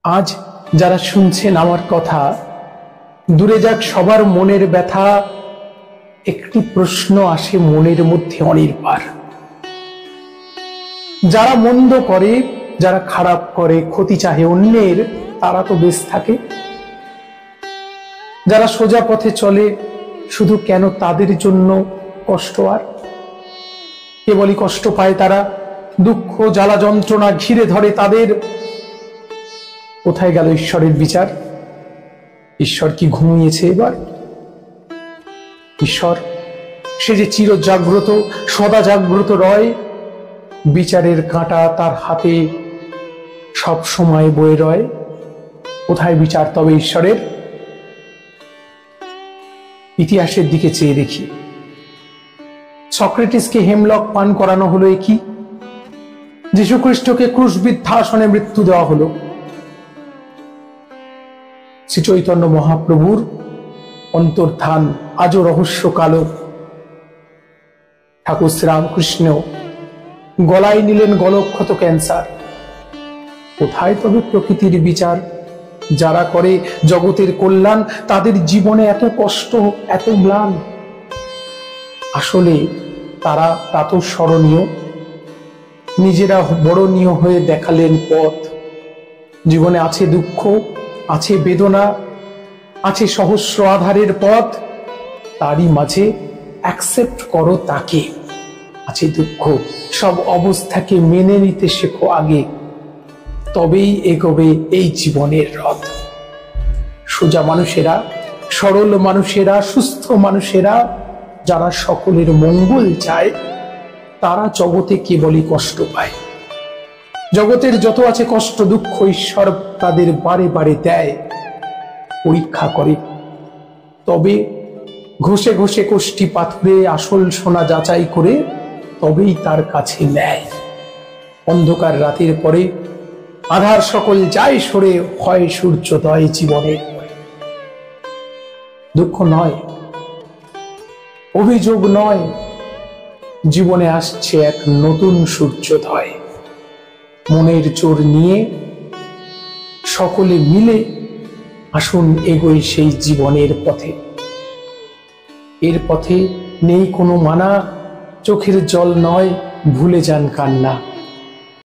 আজ যারা শুনছেন আমার কথা, দূরে যাক সবার মনের ব্যথা, একটি প্রশ্ন আসে মনের মধ্যে অনির্বার। যারা মন্দ করে, যারা খারাপ করে, ক্ষতি চাহে অন্যের, তারা তো বেশ থাকে। যারা সোজা পথে চলে, শুধু কেন তাদের জন্য কষ্ট? আর কেবলই কষ্ট পায় তারা, দুঃখ জ্বালা যন্ত্রণা ঘিরে ধরে তাদের। কোথায় গেল ঈশ্বরের বিচার? ঈশ্বর কি ঘুমিয়েছে এবার? ঈশ্বর সে যে চির জাগ্রত, সদা জাগ্রত রয়, বিচারের কাঁটা তার হাতে সব সময় বয়ে রয়। কোথায় বিচার তবে ঈশ্বরের? ইতিহাসের দিকে চেয়ে দেখি। সক্রেটিসকে হেমলক পান করানো হলো একই, যীশু খ্রিস্টকে ক্রুশবিদ্ধ মৃত্যু দেওয়া হলো, শ্রী চৈতন্য মহাপ্রভুর অন্তর্ধান আজও রহস্য কালো। ঠাকুর শ্রীরামকৃষ্ণ গলায় নিলেন গলক্ষত ক্যান্সার। কোথায় তবে প্রকৃতির বিচার? যারা করে জগতের কল্যাণ, তাদের জীবনে এত কষ্ট, এত ম্লান। আসলে তারা প্রাতঃস্মরণীয়, নিজেরা বরণীয় হয়ে দেখালেন পথ। জীবনে আছে দুঃখ, আছে বেদনা, আছে সহস্র আধারের পথ, তারই মাঝে অ্যাকসেপ্ট করো তাকে। আছে দুঃখ, সব অবস্থাকে মেনে নিতে শেখো আগে, তবেই এগোবে এই জীবনের রথ। সোজা মানুষেরা, সরল মানুষেরা, সুস্থ মানুষেরা, যারা সকলের মঙ্গল চায়, তারা জগতে কেবলই কষ্ট পায়। জগতের যত আছে কষ্ট দুঃখ, ঈশ্বর তাদের বারে বারে দেয়, পরীক্ষা করে। তবে ঘষে ঘষে কোষ্ঠী পাথরে আসল সোনা যাচাই করে তবেই তার কাছে নেয়। অন্ধকার রাতের পরে আধার সকল যায় সরে, হয় সূর্যোদয় জীবনের পরে। দুঃখ নয়, অভিযোগ নয়, জীবনে আসছে এক নতুন সূর্যোদয়। মনের জোর নিয়ে সকলে মিলে আসুন এগোই সেই জীবনের পথে। এর পথে নেই কোনো মানা, চোখের জল নয়, ভুলে যান কান্না।